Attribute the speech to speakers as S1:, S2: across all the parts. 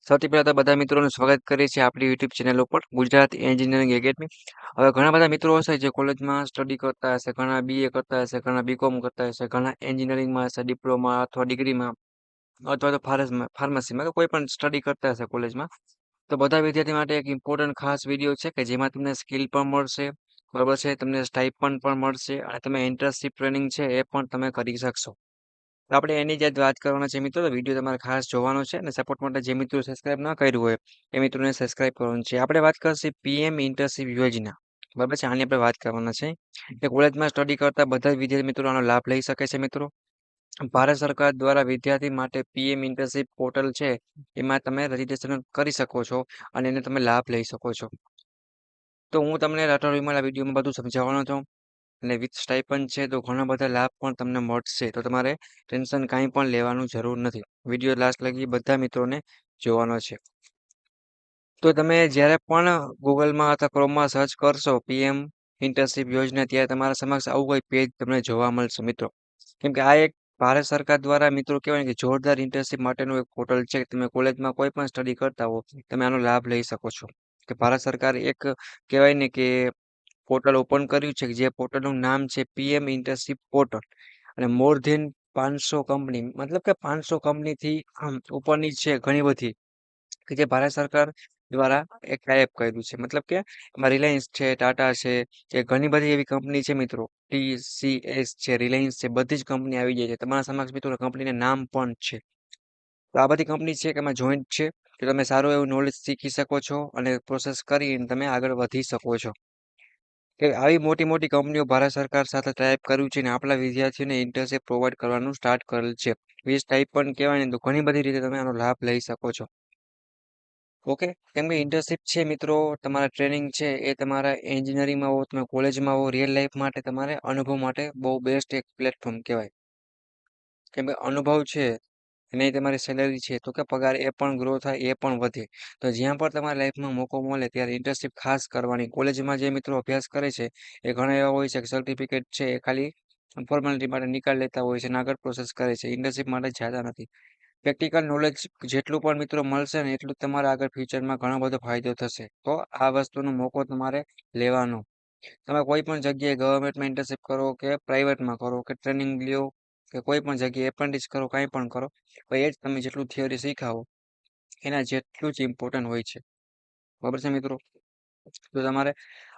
S1: સૌથી પહેલા તો બધા મિત્રોનું સ્વાગત કરીએ છીએ આપણી યુટ્યુબ ચેનલ ઉપર ગુજરાત એન્જિનિયરિંગ એકેડમી. હવે ઘણા બધા મિત્રો હશે જે કોલેજમાં સ્ટડી કરતા હશે, ઘણા બીએ કરતા હશે, ઘણા બીકોમ કરતા હશે, ઘણા એન્જિનિયરિંગમાં હશે, ડિપ્લોમા અથવા ડિગ્રીમાં અથવા તો ફાર્મસીમાં કે કોઈ પણ સ્ટડી કરતા હશે કોલેજમાં. તો બધા વિદ્યાર્થી માટે એક ઇમ્પોર્ટન્ટ ખાસ વિડીયો છે કે જેમાં તમને સ્કિલ પણ મળશે, બરાબર છે, તમને સ્ટાઇપન્ડ પણ મળશે અને તમે ઇન્ટર્નશિપ ટ્રેનિંગ છે એ પણ તમે કરી શકશો. તો આપણે એની જ વાત કરવાના છે મિત્રો. તો વિડીયો તમારે ખાસ જોવાનો છે અને સપોર્ટ માટે જે મિત્રો સબસ્ક્રાઇબ ના કર્યું હોય એ મિત્રોને સબસ્ક્રાઇબ કરવાનું છે. આપણે વાત કરશે પીએમ ઇન્ટર્નશિપ યોજના, બરાબર છે, આની આપણે વાત કરવાના છે કે કોલેજમાં સ્ટડી કરતા બધા જ વિદ્યાર્થી મિત્રો આનો લાભ લઈ શકે છે મિત્રો. ભારત સરકાર દ્વારા વિદ્યાર્થી માટે પીએમ ઇન્ટર્નશિપ પોર્ટલ છે, એમાં તમે રજીસ્ટ્રેશન કરી શકો છો અને એને તમે લાભ લઈ શકો છો. તો હું તમને રાઠોડ વિમલ આ વિડીયોમાં બધું સમજાવવાનો છું અને વિથ સ્ટાઇપન્ડ છે તો ઘણા બધા લાભ પણ તમને મળશે. તો તમારે ટેન્શન કાંઈ પણ લેવાનું જરૂર નથી. વિડીયો લાસ્ટ લગી બધા મિત્રોને જોવાનો છે. તો તમે જ્યારે પણ ગૂગલમાં અથવા ક્રોમમાં સર્ચ કરશો પીએમ ઇન્ટર્નશિપ યોજના, ત્યારે તમારા સમક્ષ આવું કોઈ પેજ તમને જોવા મળશે મિત્રો. કેમ કે આ એક ભારત સરકાર દ્વારા મિત્રો કહેવાય ને કે જોરદાર ઇન્ટર્નશિપ માટેનું એક પોર્ટલ છે. તમે કોલેજમાં કોઈ પણ સ્ટડી કરતા હો, તમે આનો લાભ લઈ શકો છો. કે ભારત સરકાર એક કહેવાય ને કે પોર્ટલ ઓપન કર્યું છે કે જે પોર્ટલનું નામ છે પીએમ ઇન્ટર્નશિપ પોર્ટલ. અને મોર ધેન 500 કંપની, મતલબ કે 500 કંપનીથી ઉપરની છે ઘણી બધી કે જે ભારત સરકાર દ્વારા એક ટાઈપ કર્યું છે. મતલબ કે એમાં રિલાયન્સ છે, ટાટા છે, કે ઘણી બધી એવી કંપની છે મિત્રો. ટીસીએસ છે, રિલાયન્સ છે, બધી જ કંપની આવી જાય છે. તમારા સમક્ષ મિત્રો કંપનીના નામ પણ છે. તો આ બધી કંપની છે કે એમાં જોઈન્ટ છે, કે તમે સારું એવું નોલેજ શીખી શકો છો અને પ્રોસેસ કરીને તમે આગળ વધી શકો છો. કે આવી મોટી મોટી કંપનીઓ ભારત સરકાર સાથે ટાઈપ કર્યું છે અને આપણા વિદ્યાર્થીઓને ઇન્ટર્નશિપ પ્રોવાઈડ કરવાનું સ્ટાર્ટ કરેલ છે. 20 ટાઈપ પણ કહેવાય ને તો ઘણી બધી રીતે તમે આનો લાભ લઈ શકો છો. ઓકે, કેમ કે ઇન્ટર્નશિપ છે મિત્રો, તમારા ટ્રેનિંગ છે એ તમારા એન્જિનિયરિંગમાં હો, તમે કોલેજમાં હો, રિયલ લાઈફ માટે તમારે અનુભવ માટે બહુ બેસ્ટ એક પ્લેટફોર્મ કહેવાય. કેમ કે અનુભવ છે અને તમારી સેલેરી છે તો કે પગાર એ પણ ગ્રો થાય, એ પણ વધે. તો જ્યાં પણ તમારા લાઈફમાં મોકો મળે ત્યારે ઇન્ટર્નશિપ ખાસ કરવાની. કોલેજમાં જે મિત્રો અભ્યાસ કરે છે એ ઘણા એવા હોય છે કે સર્ટિફિકેટ છે એ ખાલી ફોર્માલિટી માટે નીકાળી લેતા હોય છે અને આગળ પ્રોસેસ કરે છે. ઇન્ટર્નશિપ માટે જ્યાદા નથી. પ્રેક્ટિકલ નોલેજ જેટલું પણ મિત્રો મળશે ને એટલું તમારે આગળ ફ્યુચરમાં ઘણો બધો ફાયદો થશે. તો આ વસ્તુનો મોકો તમારે લેવાનો. તમે કોઈ પણ જગ્યાએ ગવર્મેન્ટમાં ઇન્ટર્નશિપ કરો કે પ્રાઇવેટમાં કરો કે ટ્રેનિંગ લ્યો કે કોઈ પણ જગ્યાએ એપ્રેન્ટિસ કરો, કાંઈ પણ કરો, તો એ જ તમે જેટલું થિયરી શીખાવો એના જેટલું જ ઇમ્પોર્ટન્ટ હોય છે. બરાબર છે મિત્રો. તો તમારે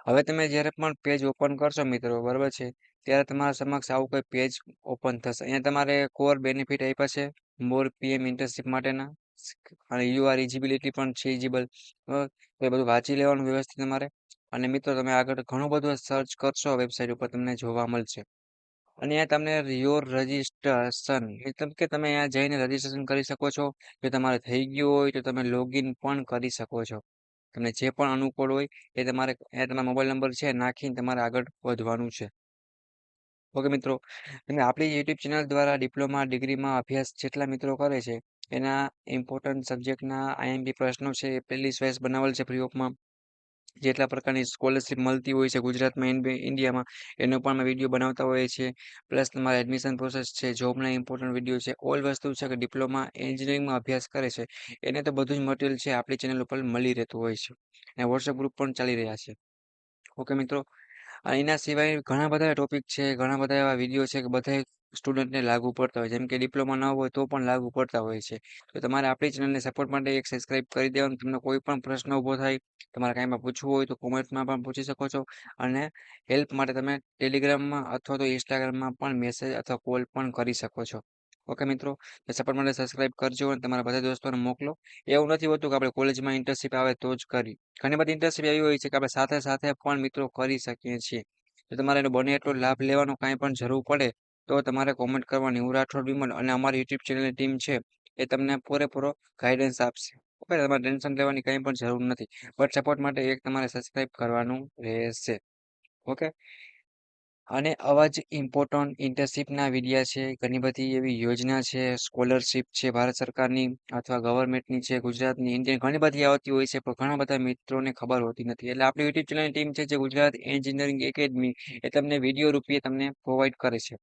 S1: હવે તમે જ્યારે પણ પેજ ઓપન કરશો મિત્રો, બરાબર છે, ત્યારે તમારા સમક્ષ આવું કોઈ પેજ ઓપન થશે. અહીંયા તમારે કોર બેનિફિટ આપ્યા છે મોર પીએમ ઇન્ટર્નશિપ માટેના અને યુ આર ઇજિબિલિટી પણ છે ઇજિબલ. તો એ બધું વાંચી લેવાનું વ્યવસ્થિત તમારે. અને મિત્રો તમે આગળ ઘણું બધું સર્ચ કરશો વેબસાઇટ ઉપર તમને જોવા મળશે. અને અહીંયા તમને યોર રજિસ્ટ્રેશન, મતલબ કે તમે અહીંયા જઈને રજિસ્ટ્રેશન કરી શકો છો. જો તમારે થઈ ગયું હોય તો તમે લોગિન પણ કરી શકો છો. તમને જે પણ અનુકૂળ હોય એ તમારે અહીંયા તમારા મોબાઈલ નંબર છે નાખીને તમારે આગળ વધવાનું છે. ઓકે મિત્રો, તમે આપણી યુટ્યુબ ચેનલ દ્વારા ડિપ્લોમા ડિગ્રીમાં અભ્યાસ જેટલા મિત્રો કરે છે એના ઇમ્પોર્ટન્ટ સબ્જેક્ટના આઈએમપી પ્રશ્નો છે એ પ્લેલિસ્ટ વાઇઝ બનાવેલ છે ફ્રી ઓફમાં. જેટલા પ્રકારની સ્કોલરશિપ મળતી હોય છે ગુજરાતમાં, ઇન્ડિયામાં, એનો પણ અમે વિડીયો બનાવતા હોઈએ છીએ. પ્લસ તમારા એડમિશન પ્રોસેસ છે, જોબના ઇમ્પોર્ટન્ટ વિડીયો છે, ઓલ વસ્તુ છે કે ડિપ્લોમા એન્જિનિયરિંગમાં અભ્યાસ કરે છે એને તો બધું જ મટીરિયલ છે આપણી ચેનલ ઉપર મળી રહેતું હોય છે. અને વોટ્સએપ ગ્રુપ પણ ચાલી રહ્યા છે. ઓકે મિત્રો, અને એના સિવાય ઘણા બધા ટોપિક છે, ઘણા બધા એવા વિડીયો છે કે બધા સ્ટુડન્ટને લાગુ પડતા હોય. જેમ કે ડિપ્લોમા ન હોય તો પણ લાગુ પડતા હોય છે. તો તમારે આપણી ચેનલને સપોર્ટ માટે એક સબસ્ક્રાઇબ કરી દેવાનું. તમને કોઈ પણ પ્રશ્ન ઊભો થાય, તમારે કાંઈમાં પૂછવું હોય તો કોમેન્ટમાં પણ પૂછી શકો છો. અને હેલ્પ માટે તમે ટેલિગ્રામમાં અથવા તો ઇન્સ્ટાગ્રામમાં પણ મેસેજ અથવા કોલ પણ કરી શકો છો. ઓકે મિત્રો, સપોર્ટ માટે સબસ્ક્રાઇબ કરજો અને તમારા બધા દોસ્તોને મોકલો. એવું નથી હોતું કે આપણે કોલેજમાં ઇન્ટર્નશિપ આવે તો જ કરી. ઘણી બધી ઇન્ટર્નશિપ એવી હોય છે કે આપણે સાથે સાથે પણ મિત્રો કરી શકીએ છીએ. જો તમારે એનો બને એટલો લાભ લેવાનો કાંઈ પણ જરૂર પડે તો તમારે કોમેન્ટ કરવાની. હું રાઠોડ વિમલ અને અમારી યુટ્યુબ ચેનલની ટીમ છે એ તમને પૂરેપૂરો ગાઈડન્સ આપશે. ઓકે, તમારે ટેન્શન લેવાની કંઈ પણ જરૂર નથી. બટ સપોર્ટ માટે એક તમારે સબસ્ક્રાઇબ કરવાનું રહેશે. ઓકે, અને આવા જ ઇમ્પોર્ટન્ટ ઇન્ટર્નશિપના વિડીયા છે, ઘણી બધી એવી યોજના છે, સ્કોલરશિપ છે ભારત સરકારની અથવા ગવર્મેન્ટની છે, ગુજરાતની, ઇન્ડિયન, ઘણી બધી આવતી હોય છે પણ ઘણા બધા મિત્રોને ખબર હોતી નથી. એટલે આપણી યુટ્યુબ ચેનલની ટીમ છે જે ગુજરાત એન્જિનિયરિંગ એકેડમી એ તમને વિડીયો રૂપે તમને પ્રોવાઈડ કરે છે.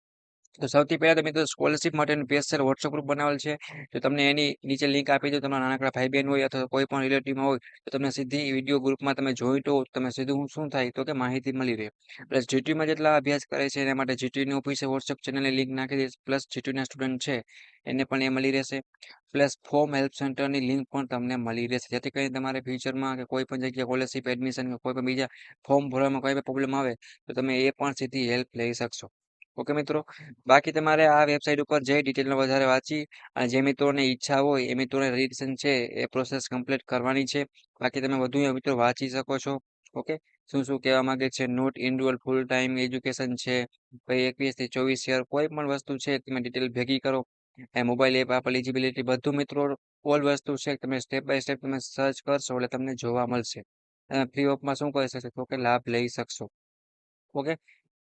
S1: તો સૌથી પહેલા તો મિત્રો સ્કોલરશિપ માટેનું સ્પેશિયલ વોટ્સઅપ ગ્રુપ બનાવેલ છે. જો તમને એની નીચે લિંક આપી દો, તમારા નાનકડા ભાઈ બહેન હોય અથવા કોઈ પણ રિલેટિવમાં હોય તો તમને સીધી વિડીયો ગ્રુપમાં તમે જોઈન્ટ હો તમે સીધું શું થાય તો કે માહિતી મળી રહે. પ્લસ જીટીયુમાં જેટલા અભ્યાસ કરે છે એના માટે જીટીયુની ઓફિસે વોટ્સઅપ ચેનલની લિંક નાખી દઈશ. પ્લસ જીટીયુના સ્ટુડન્ટ છે એને પણ એ મળી રહેશે. પ્લસ ફોર્મ હેલ્પ સેન્ટરની લિંક પણ તમને મળી રહેશે, જેથી કરીને તમારે ફ્યુચરમાં કે કોઈ પણ જગ્યાએ સ્કોલરશિપ એડમિશન કે કોઈ પણ બીજા ફોર્મ ભરવામાં કોઈ પણ પ્રોબ્લેમ આવે તો તમે એ પણ સીધી હેલ્પ લઈ શકશો. ઓકે મિત્રો, બાકી તમારે આ વેબસાઇટ ઉપર જઈ ડિટેલમાં વધારે વાંચી અને જે મિત્રોને ઈચ્છા હોય એ મિત્રોને રજીસ્ટ્રેશન છે એ પ્રોસેસ કમ્પ્લીટ કરવાની છે. બાકી તમે વધુ મિત્રો વાંચી શકો છો. ઓકે, શું શું કહેવા માંગે છે, નોટ ઇન્ડુઅલ ફૂલ ટાઈમ એજ્યુકેશન છે, ભાઈ 21 થી 24 યર કોઈ પણ વસ્તુ છે તમે ડિટેલ ભેગી કરો. એ મોબાઈલ એપ આપ એલિજિબિલિટી બધું મિત્રો ઓલ વસ્તુ છે તમે સ્ટેપ બાય સ્ટેપ તમે સર્ચ કરશો એટલે તમને જોવા મળશે. તમે ફ્રી ઓફમાં શું કરી શકશો તો કે લાભ લઈ શકશો. ઓકે,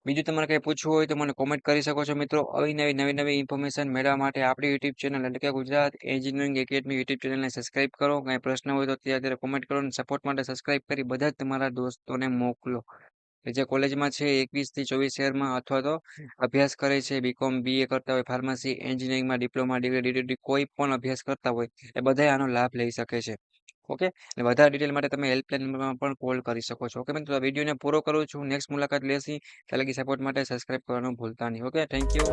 S1: બીજું તમારે કંઈ પૂછવું હોય તો મને કોમેન્ટ કરી શકો છો મિત્રો. આવી નવી ઇન્ફોર્મેશન મેળવવા માટે આપણી યુટ્યુબ ચેનલ એટલે કે ગુજરાત એન્જિનિયરિંગ એકેડમી યુટ્યુબ ચેનલને સબસ્ક્રાઇબ કરો. કંઈ પ્રશ્ન હોય તો અત્યારે કોમેન્ટ કરો અને સપોર્ટ માટે સબસ્ક્રાઇબ કરી બધા જ તમારા દોસ્તોને મોકલો કે જે કોલેજમાં છે 21 થી 24 યરમાં અથવા તો અભ્યાસ કરે છે, બીકોમ બીએ કરતા હોય, ફાર્મસી એન્જિનિયરિંગમાં ડિપ્લોમા ડિગ્રી ડીડીડી કોઈ પણ અભ્યાસ કરતા હોય એ બધા આનો લાભ લઈ શકે છે. ઓકે, અને વધારે ડિટેલ માટે તમે હેલ્પલાઇન નંબરમાં પણ કોલ કરી શકો છો. ઓકે મિત્રો, વિડીયોને પૂરો કરું છું. નેક્સ્ટ મુલાકાત લેશી ત્યાં લગી સપોર્ટ માટે સબસ્ક્રાઇબ કરવાનું ભૂલતા નહીં. Okay, thank you.